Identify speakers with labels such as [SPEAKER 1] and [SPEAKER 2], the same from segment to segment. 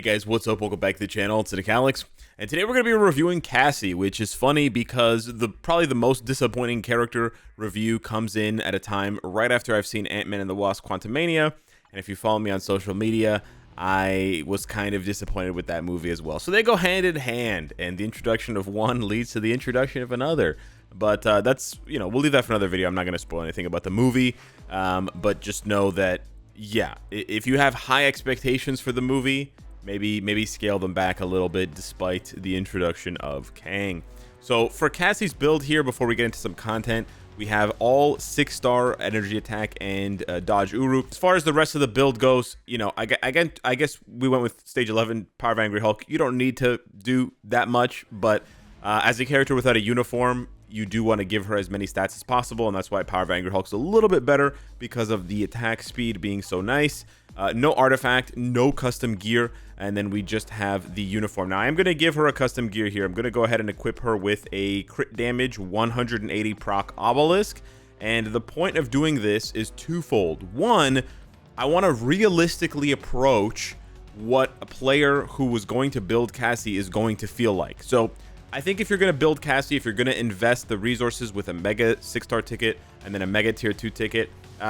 [SPEAKER 1] Hey guys, what's up? Welcome back to the channel. It's Cynicalex, and today we're going to be reviewing Cassie, which is funny because probably the most disappointing character review comes in at a time right after I've seen Ant-Man and the Wasp: Quantumania, and if you follow me on social media, I was kind of disappointed with that movie as well. So they go hand in hand, and the introduction of one leads to the introduction of another. But that's, we'll leave that for another video. I'm not going to spoil anything about the movie, but just know that, yeah, if you have high expectations for the movie, maybe scale them back a little bit despite the introduction of Kang. So for Cassie's build here, before we get into some content, we have all 6-star energy attack and dodge Uru. As far as the rest of the build goes, I guess we went with stage 11 Power of Angry Hulk. You don't need to do that much, but as a character without a uniform, you do want to give her as many stats as possible, and that's why Power of Angry Hulk's a little bit better because of the attack speed being so nice. No artifact, no custom gear, and then we just have the uniform. Now, I'm going to give her a custom gear here. I'm going to go ahead and equip her with a crit damage 180 proc obelisk, and the point of doing this is twofold. One, I want to realistically approach what a player who was going to build Cassie is going to feel like. So I think if you're going to build Cassie, if you're going to invest the resources with a mega 6-star ticket and then a mega tier 2 ticket,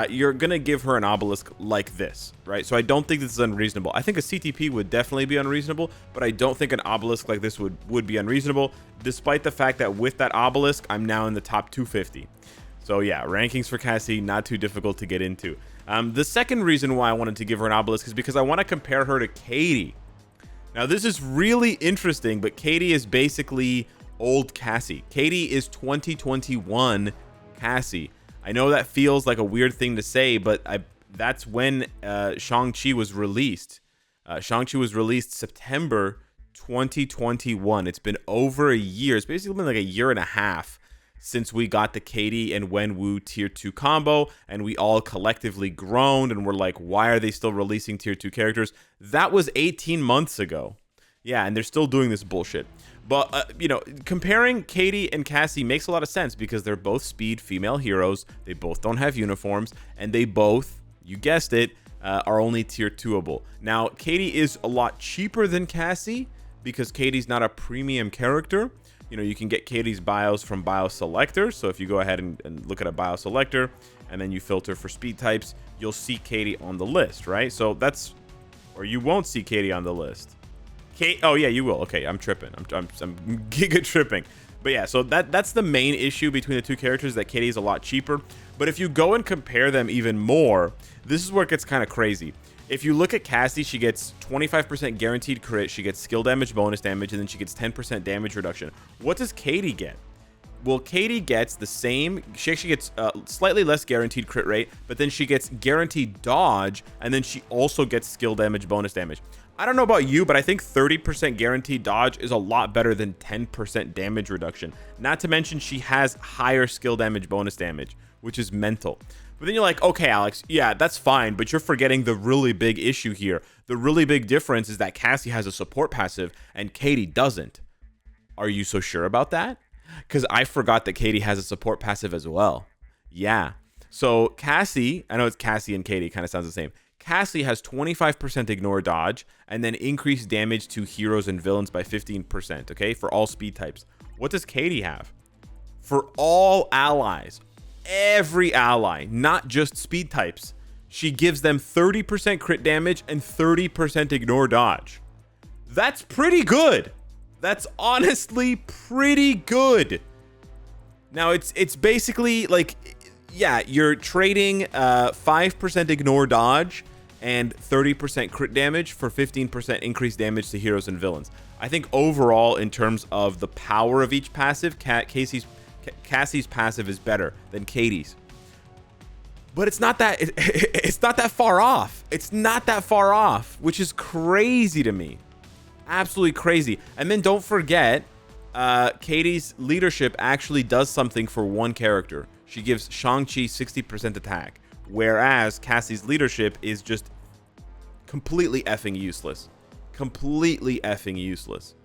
[SPEAKER 1] you're going to give her an obelisk like this, right? So I don't think this is unreasonable. I think a CTP would definitely be unreasonable, but I don't think an obelisk like this would be unreasonable, despite the fact that with that obelisk, I'm now in the top 250. So yeah, rankings for Cassie, not too difficult to get into. The second reason why I wanted to give her an obelisk is because I want to compare her to Katie. Now, this is really interesting, but Katie is basically old Cassie. Katie is 2021 Cassie. I know that feels like a weird thing to say, but that's when Shang-Chi was released. Shang-Chi was released September 2021. It's been over a year. It's basically been like a year and a half since we got the Katie and Wenwu tier 2 combo, and we all collectively groaned and were like, why are they still releasing tier 2 characters? That was 18 months ago. Yeah, and they're still doing this bullshit. But, comparing Katie and Cassie makes a lot of sense because they're both speed female heroes. They both don't have uniforms, and they both, you guessed it, are only tier 2-able. Now, Katie is a lot cheaper than Cassie because Katie's not a premium character. You can get Katie's bios from BioSelector. So if you go ahead and look at a BioSelector and then you filter for speed types, you'll see Katie on the list, right? So that's, or you won't see Katie on the list. Oh yeah, you will. Okay, I'm tripping. I'm giga tripping. But yeah, so that's the main issue between the two characters, that Katie is a lot cheaper. But if you go and compare them even more, this is where it gets kind of crazy. If you look at Cassie, she gets 25% guaranteed crit, she gets skill damage, bonus damage, and then she gets 10% damage reduction. What does Katie get? Well, Katie gets the same. She actually gets slightly less guaranteed crit rate, but then she gets guaranteed dodge, and then she also gets skill damage, bonus damage. I don't know about you, but I think 30% guaranteed dodge is a lot better than 10% damage reduction. Not to mention she has higher skill damage, bonus damage, which is mental. But then you're like, okay, Alex, yeah, that's fine, but you're forgetting the really big issue here. The really big difference is that Cassie has a support passive and Katie doesn't. Are you so sure about that? Because I forgot that Katie has a support passive as well. Yeah. So Cassie, I know it's Cassie and Katie, kind of sounds the same. Cassie has 25% ignore dodge and then increased damage to heroes and villains by 15%, okay, for all speed types. What does Katie have? For all allies, every ally, not just speed types, she gives them 30% crit damage and 30% ignore dodge. That's pretty good. That's honestly pretty good. Now, it's basically like, yeah, you're trading 5% ignore dodge and 30% crit damage for 15% increased damage to heroes and villains. I think overall, in terms of the power of each passive, Cassie's passive is better than Katie's. But it's not that it's not that far off. It's not that far off, which is crazy to me. Absolutely crazy. And then don't forget, Katie's leadership actually does something for one character. She gives Shang-Chi 60% attack, whereas Cassie's leadership is just completely effing useless. Completely effing useless.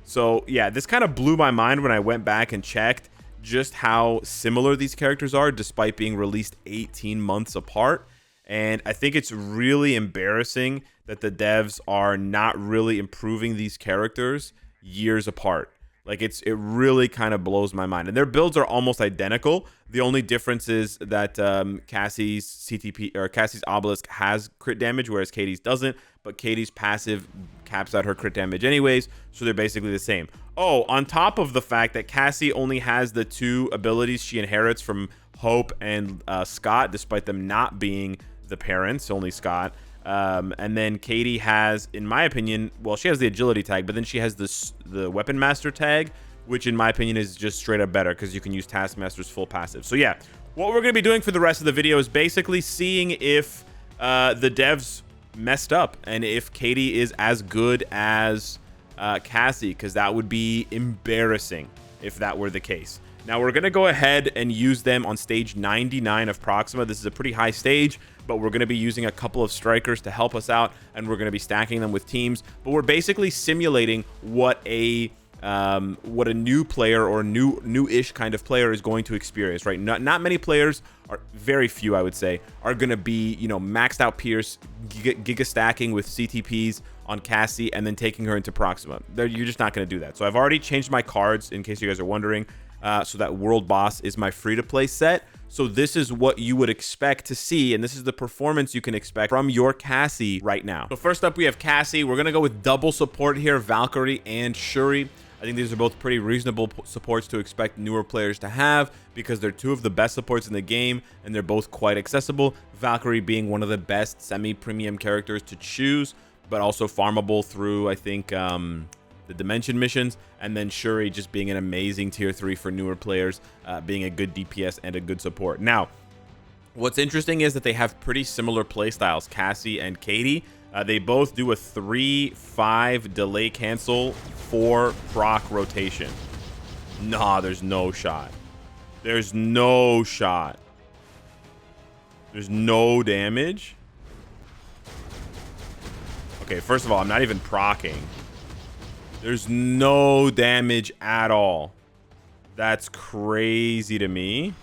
[SPEAKER 1] So yeah, this kind of blew my mind when I went back and checked just how similar these characters are despite being released 18 months apart. And I think it's really embarrassing that the devs are not really improving these characters years apart. Like it really kind of blows my mind. And their builds are almost identical. The only difference is that Cassie's CTP or Cassie's obelisk has crit damage, whereas Katie's doesn't. But Katie's passive caps out her crit damage anyways, so they're basically the same. Oh, on top of the fact that Cassie only has the 2 abilities she inherits from Hope and Scott, despite them not being the parents, only Scott. And then Katie has, in my opinion, well, she has the agility tag, but then she has the weapon master tag, which in my opinion is just straight up better because you can use Taskmaster's full passive. So yeah, what we're going to be doing for the rest of the video is basically seeing if the devs messed up and if Katie is as good as Cassie, because that would be embarrassing if that were the case. Now we're going to go ahead and use them on stage 99 of Proxima. This is a pretty high stage, but we're going to be using a couple of strikers to help us out, and we're going to be stacking them with teams. But we're basically simulating what a new player or new-ish kind of player is going to experience, right? Not many players, are very few, I would say, are going to be, you know, maxed out Pierce, giga stacking with CTPs on Cassie, and then taking her into Proxima. You're just not going to do that. So I've already changed my cards, in case you guys are wondering. So that World Boss is my free-to-play set. So this is what you would expect to see, and this is the performance you can expect from your Cassie right now. So first up, we have Cassie. We're going to go with double support here, Valkyrie and Shuri. I think these are both pretty reasonable supports to expect newer players to have because they're 2 of the best supports in the game, and they're both quite accessible. Valkyrie being one of the best semi-premium characters to choose, but also farmable through, I think, the Dimension missions, and then Shuri just being an amazing tier 3 for newer players, being a good DPS and a good support. Now, what's interesting is that they have pretty similar playstyles, Cassie and Katie. They both do a 3-5 delay cancel 4 proc rotation. Nah, there's no shot. There's no shot. There's no damage. Okay, first of all, I'm not even procking. There's no damage at all. That's crazy to me.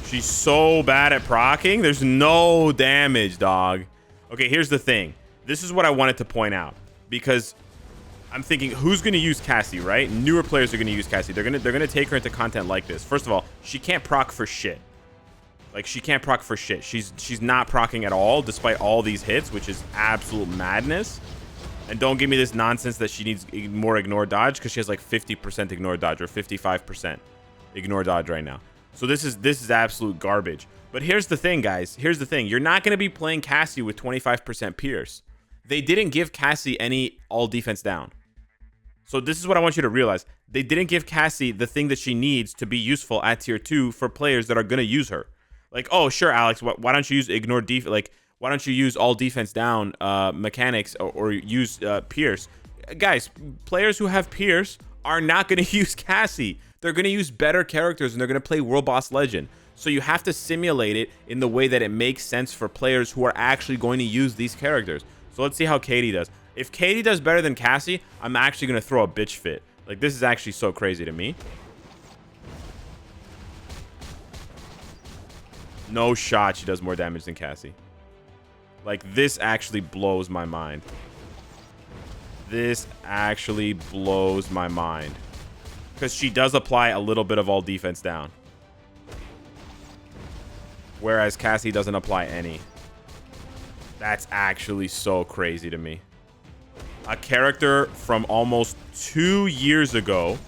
[SPEAKER 1] She's so bad at procking. There's no damage, dog. Okay, here's the thing. This is what I wanted to point out, because I'm thinking, who's going to use Cassie, right? Newer players are going to use Cassie. They're going to take her into content like this. First of all, she can't proc for shit. Like, she can't proc for shit. She's not procking at all, despite all these hits, which is absolute madness. And don't give me this nonsense that she needs more ignore dodge, because she has like 50% ignore dodge or 55% ignore dodge right now. So this is absolute garbage. But here's the thing, guys. Here's the thing. You're not going to be playing Cassie with 25% Pierce. They didn't give Cassie any all defense down. So this is what I want you to realize. They didn't give Cassie the thing that she needs to be useful at tier 2 for players that are going to use her. Like, oh, sure, Alex, why don't you use ignore defense? Like, why don't you use all defense down mechanics or use Pierce? Guys, players who have Pierce are not going to use Cassie. They're going to use better characters, and they're going to play World Boss Legend. So you have to simulate it in the way that it makes sense for players who are actually going to use these characters. So let's see how Katie does. If Katie does better than Cassie, I'm actually going to throw a bitch fit. Like, this is actually so crazy to me. No shot she does more damage than Cassie. Like, this actually blows my mind. This actually blows my mind. Because she does apply a little bit of all defense down. Whereas Cassie doesn't apply any. That's actually so crazy to me. A character from almost 2 years ago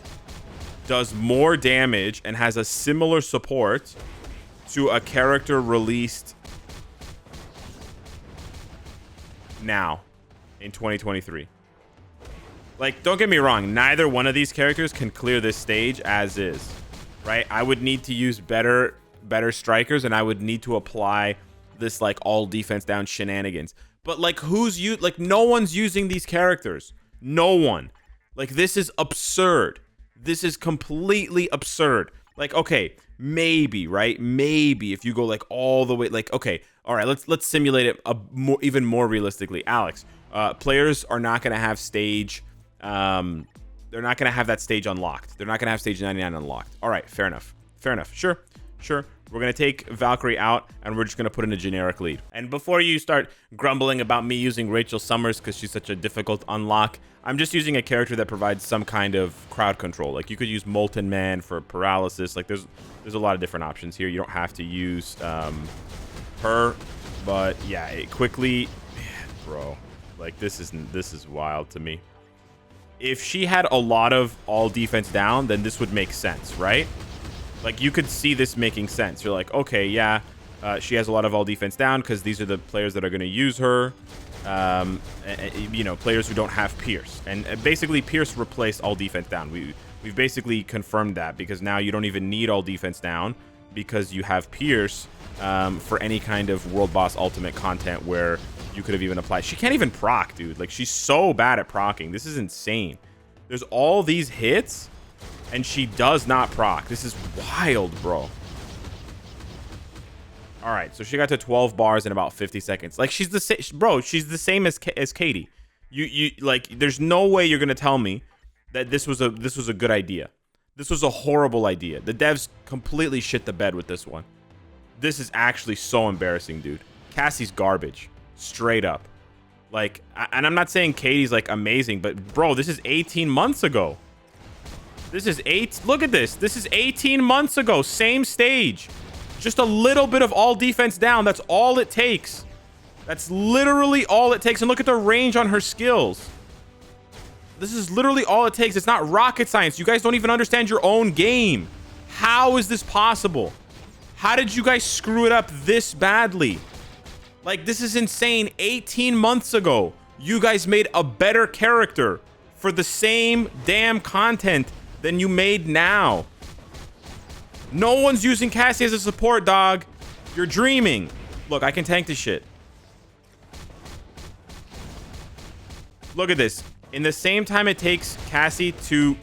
[SPEAKER 1] does more damage and has a similar support to a character released now in 2023. Like, don't get me wrong, neither one of these characters can clear this stage as is, right? I would need to use better strikers, and I would need to apply this like all defense down shenanigans. But like, like, no one's using these characters. No one. Like, this is absurd. This is completely absurd. Like, okay, maybe, right? Maybe if you go like all the way, like, okay, all right, let's simulate it even more realistically. Alex, players are not going to have stage, they're not going to have that stage unlocked. They're not going to have stage 99 unlocked. All right, fair enough. Fair enough. Sure. Sure, we're going to take Valkyrie out, and we're just going to put in a generic lead. And before you start grumbling about me using Rachel Summers because she's such a difficult unlock, I'm just using a character that provides some kind of crowd control. Like, you could use Molten Man for paralysis. Like, there's a lot of different options here. You don't have to use her, but yeah, it quickly, man, bro, like, this is wild to me. If she had a lot of all defense down, then this would make sense, right? Like, you could see this making sense. You're like, okay, yeah, she has a lot of all defense down because these are the players that are going to use her. You know, players who don't have Pierce. And basically, Pierce replaced all defense down. We've basically confirmed that because now you don't even need all defense down because you have Pierce for any kind of World Boss Ultimate content where you could have even applied. She can't even proc, dude. Like, she's so bad at procking. This is insane. There's all these hits, and she does not proc. This is wild, bro. All right, so she got to 12 bars in about 50 seconds. Like, she's the same, bro. She's the same as Katie. You like, there's no way you're gonna tell me that this was a good idea. This was a horrible idea. The devs completely shit the bed with this one. This is actually so embarrassing, dude. Cassie's garbage, straight up. Like, and I'm not saying Katie's like amazing, but bro, this is 18 months ago. This is look at this. This is 18 months ago. Same stage. Just a little bit of all defense down. That's all it takes. That's literally all it takes. And look at the range on her skills. This is literally all it takes. It's not rocket science. You guys don't even understand your own game. How is this possible? How did you guys screw it up this badly? Like, this is insane. 18 months ago, you guys made a better character for the same damn content than you made now. No one's using Cassie as a support, dog. You're dreaming. Look, I can tank this shit. Look at this. In the same time it takes Cassie to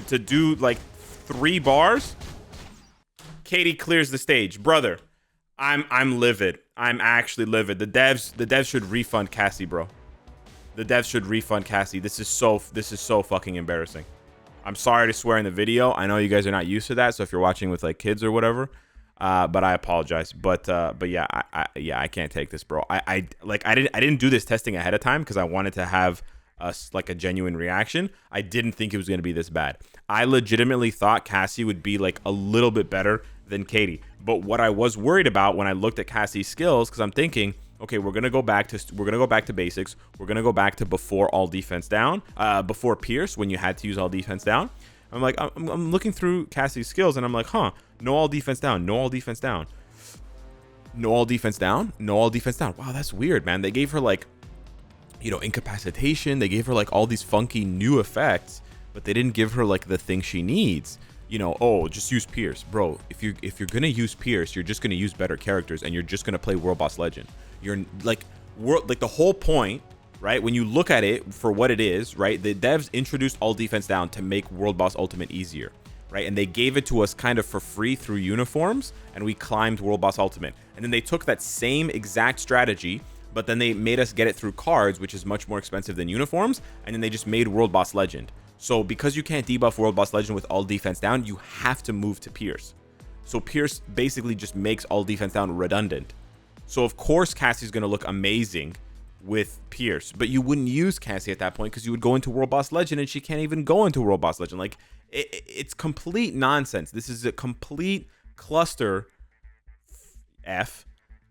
[SPEAKER 1] do like 3 bars, Katie clears the stage. Brother, I'm livid. I'm actually livid. The devs should refund Cassie, bro. The devs should refund Cassie. This is so fucking embarrassing. I'm sorry to swear in the video. I know you guys are not used to that, so if you're watching with like kids or whatever, but I apologize. But yeah, I can't take this, bro. I didn't do this testing ahead of time because I wanted to have like a genuine reaction. I didn't think it was gonna be this bad. I legitimately thought Cassie would be like a little bit better than Katie. But what I was worried about when I looked at Cassie's skills, because I'm thinking, okay, we're gonna go back to basics. We're gonna go back to before all defense down, before Pierce, when you had to use all defense down. I'm like, I'm looking through Cassie's skills, and I'm like, huh, no all defense down, no all defense down, no all defense down, no all defense down. Wow, that's weird, man. They gave her like, you know, incapacitation. They gave her like all these funky new effects, but they didn't give her like the thing she needs. You know, oh, just use Pierce, bro. If you're gonna use Pierce, you're just gonna use better characters, and you're just gonna play World Boss Legend. You're like the whole point, right? When you look at it for what it is, right? The devs introduced all defense down to make World Boss Ultimate easier, right? And they gave it to us kind of for free through uniforms, and we climbed World Boss Ultimate. And then they took that same exact strategy, but then they made us get it through cards, which is much more expensive than uniforms, and then they just made World Boss Legend. So because you can't debuff World Boss Legend with all defense down, you have to move to Pierce. So Pierce basically just makes all defense down redundant. So of course Cassie's going to look amazing with Pierce, but you wouldn't use Cassie at that point because you would go into World Boss Legend, and she can't even go into World Boss Legend. Like, it's complete nonsense. This is a complete cluster F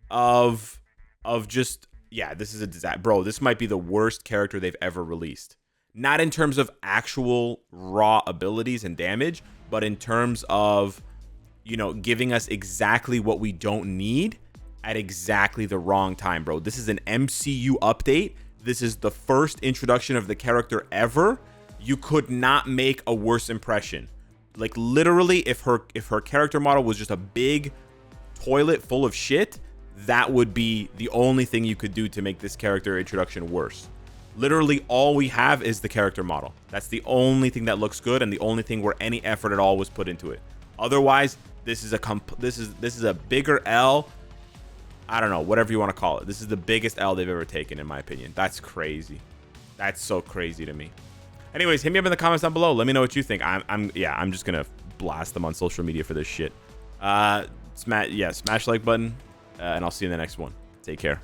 [SPEAKER 1] of just, yeah, this is a disaster. Bro, this might be the worst character they've ever released. Not in terms of actual raw abilities and damage, but in terms of, you know, giving us exactly what we don't need at exactly the wrong time, bro. This is an MCU update. This is the first introduction of the character ever. You could not make a worse impression. Like, literally, if her character model was just a big toilet full of shit, that would be the only thing you could do to make this character introduction worse. Literally all we have is the character model. That's the only thing that looks good, and the only thing where any effort at all was put into it. Otherwise, this is a bigger L. I don't know, whatever you want to call it. This is the biggest L they've ever taken, in my opinion. That's crazy. That's so crazy to me. Anyways, hit me up in the comments down below. Let me know what you think. I'm just gonna blast them on social media for this shit. Smash like button, and I'll see you in the next one. Take care.